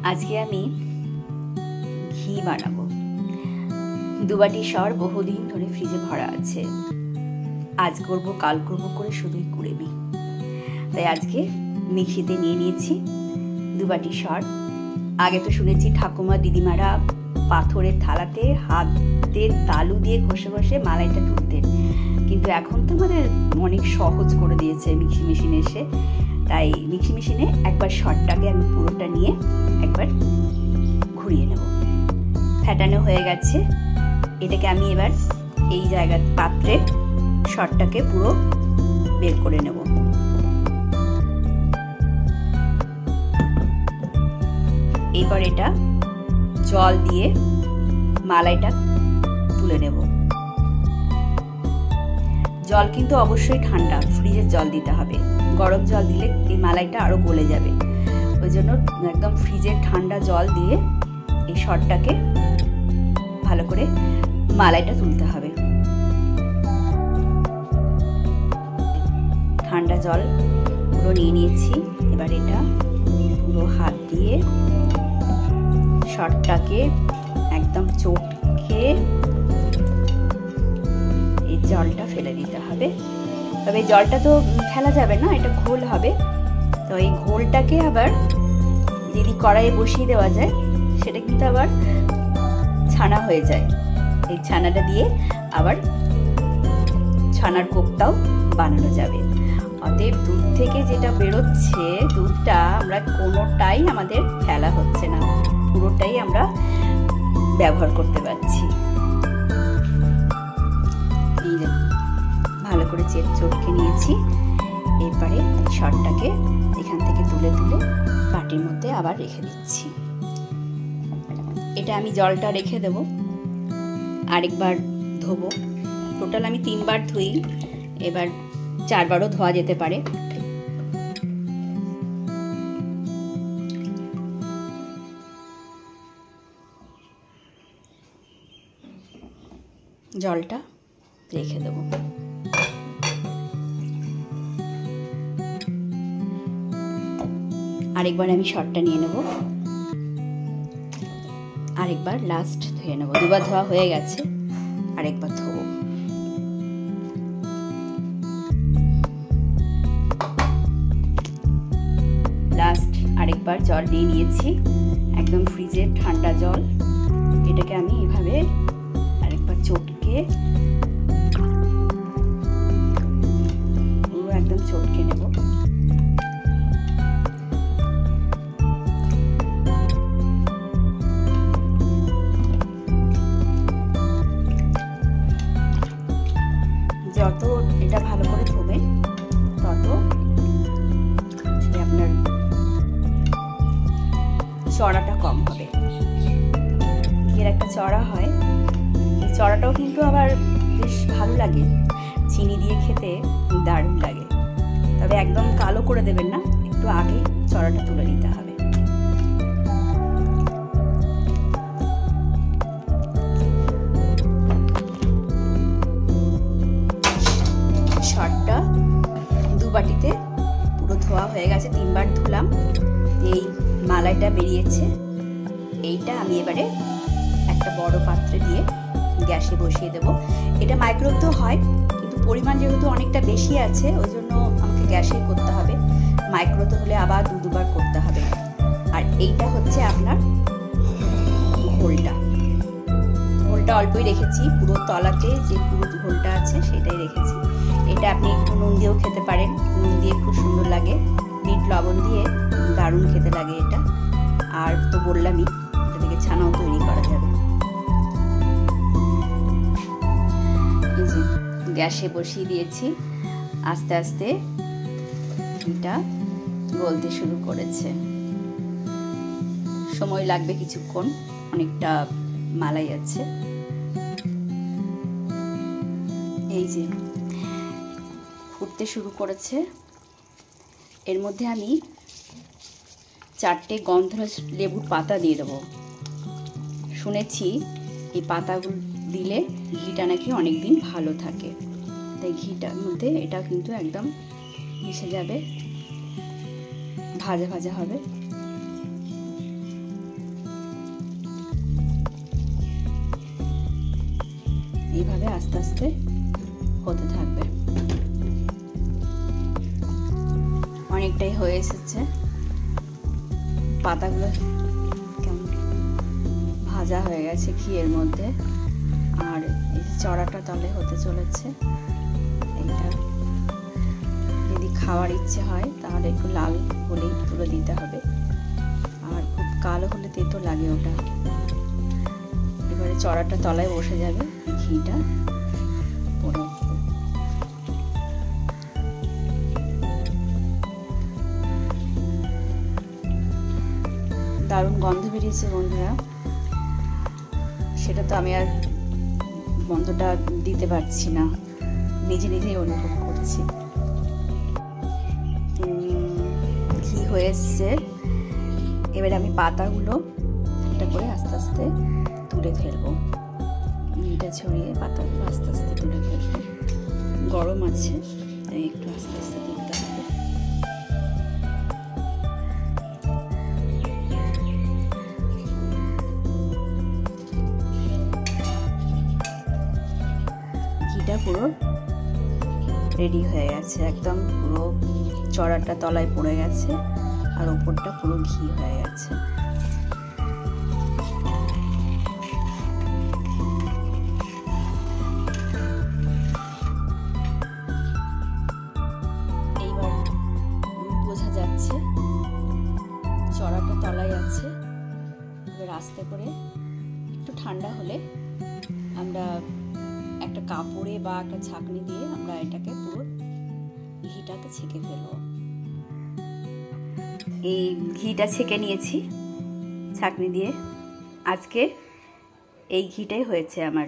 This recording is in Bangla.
আজকে আমি ঘি বানাবো। দুবাটি সর বহুদিন ধরে ফ্রিজে ভরা আছে, আজ করব কাল করব করে শুধুই কুড়েমি। তাই আজকে মিক্সিতে নিয়ে নিয়েছি দুবাটি সর। আগে তো শুনেছি ঠাকুমা দিদিমারা পাথরের থালাতে হাতের তালু দিয়ে ঘষে ঘষে মালাইটা তুলতেন, কিন্তু এখন তো আমাদের অনেক সহজ করে দিয়েছে মিক্সি মেশিন এসে। তাই মিক্সি মেশিনে একবার সরটাকে আমি পুরোটা নিয়ে একবার ঘুরিয়ে নেব। ফ্যাটানো হয়ে গেছে, এটাকে আমি এবার এই জায়গার পাত্রে সরটাকে পুরো বের করে নেব। এবার এটা জল দিয়ে মালাইটা তুলে নেব। জল কিন্তু অবশ্যই ঠান্ডা, ফ্রিজের জল দিতে হবে। গরম জল দিলে এই মালাইটা আরো গলে যাবে, ওই জন্য একদম ফ্রিজের ঠান্ডা জল দিয়ে এই সরটাকে ভালো করে মালাইটা তুলতে হবে। ঠান্ডা জল পুরো নিয়ে নিয়েছি। এবার এটা পুরো হাত দিয়ে সরটাকে একদম চটকে এই জলটা ফেলে দিতে হবে। তবে জলটা তো ফেলা যাবে না, এটা ঘোল হবে। তো এই ঘোলটাকে আবার যদি কড়াইয়ে বসিয়ে দেওয়া যায় সেটা কিন্তু আবার ছানা হয়ে যায়। এই ছানাটা দিয়ে আবার ছানার কোপ্তাও বানানো যাবে। অতএব দুধ থেকে যেটা বেরোচ্ছে, দুধটা আমরা কোনোটাই আমাদের ফেলা হচ্ছে না, পুরোটাই আমরা ব্যবহার করতে পারছি। এই ভালো করে চটকে নিয়েছি। এরপরে সরটাকে এখান থেকে তুলে তুলে বাটির মধ্যে আবার রেখে দিচ্ছি। এটা আমি জলটা রেখে দেব, আরেকবার ধোবো। টোটাল আমি 3 বার ধুই, এবার 4 বারও ধোয়া যেতে পারে। জলটা রেখে দেব। আরেকবার আমি সরটা নিয়ে নেব, আরেকবার লাস্ট ধুয়ে নেব। 2 বার ধোয়া হয়ে গেছে, আরেকবার ধোবো। লাস্ট আরেকবার জল নিয়ে নিয়েছি, একদম ফ্রিজের ঠান্ডা জল। এটাকে আমি এভাবে আরেকবার চটকে পুরো একদম চটকে নেব। যত এটা ভালো করে ধোবে তত আপনার চড়াটা কম হবে। এর একটা চড়া হয়, এই চড়াটাও কিন্তু আবার বেশ ভালো লাগে, চিনি দিয়ে খেতে দারুণ লাগে। তবে একদম কালো করে দেবেন না, একটু আগে চড়াটা তুলে নিতে হবে। সরটা 2 বাটিতে পুরো ধোয়া হয়ে গেছে, 3 বার ধুলাম। এই মালাইটা বেরিয়েছে, এইটা আমি এবারে একটা বড় পাত্রে দিয়ে গ্যাসে বসিয়ে দেব। এটা মাইক্রোওয়েভও হয়, কিন্তু পরিমাণ যেহেতু অনেকটা বেশি আছে ওই জন্য আমাকে গ্যাসেই করতে হবে। মাইক্রোতে হলে আবার 2 বার করতে হবে। আর এইটা হচ্ছে আপনার ঘোলটা। ঘোলটা অল্পই রেখেছি, পুরো তলাতে যে পুরো ঘোলটা আছে সেটাই রেখেছি। এটা আপনি একটু নুন দিয়েও খেতে পারেন, নুন দিয়ে খুব সুন্দর লাগে, বিট লবণ দিয়ে দারুণ খেতে লাগে এটা। আর তো বললামই, এটা থেকে ছানাও তৈরি করা যাবে। গ্যাসে বসিয়ে দিয়েছি, আস্তে আস্তে এটা গলতে শুরু করেছে। সময় লাগবে কিছুক্ষণ, অনেকটা মালাই আছে। এই যে ফুটতে শুরু করেছে। এর মধ্যে আমি 4টে গন্ধরাজ লেবুর পাতা দিয়ে দেবো। শুনেছি এই পাতাগুলো দিলে ঘিটা নাকি অনেক দিন ভালো থাকে, তাই ঘিটার মধ্যে এটা কিন্তু একদম মিশে যাবে, ভাজা ভাজা হবে। এইভাবে আস্তে আস্তে হতে থাকবে। অনেকটাই হয়ে এসেছে, পাতাগুলো কেমন ভাজা হয়ে গেছে ঘিয়ের মধ্যে। আর এই চড়াটা তলে হতে চলেছে। এইটা যদি খাওয়ার ইচ্ছে হয় তাহলে একটু লাল হলেই তুলে দিতে হবে, আর খুব কালো হলে তেতো লাগে ওটা। এবারে চড়াটা তলায় বসে যাবে, ঘিটা পড়ে দারুণ গন্ধ বেরিয়েছে বন্ধুরা। সেটা তো আমি আর গন্ধটা দিতে পারছি না, নিজে নিজেই অনুভব করছি। ঘি হয়ে এসছে। এবারে আমি পাতাগুলো একটা করে আস্তে আস্তে তুলে ফেলবো। ঘিটা ছড়িয়ে পাতাগুলো আস্তে আস্তে তুলে ফেলবো। গরম আছে তাই একটু আস্তে আস্তে তুলতে হবে। ঘিটা পুরো রেডি হয়ে গেছে, একদম পুরো চড়াটা তলায় পড়ে গেছে আর ওপরটা পুরো ঘি হয়ে গেছে। এইবার বোঝা যাচ্ছে চড়াটা তলায় আছে। এবার আস্তে করে একটু ঠান্ডা হলে আমরা একটা কাপড়ে বা একটা ছাঁকনি দিয়ে আমরা এটাকে পুরো ঘিটাকে ছেঁকে ফেলবো। এই ঘিটা ছেঁকে নিয়েছি ছাঁকনি দিয়ে। আজকে এই ঘিটাই হয়েছে আমার।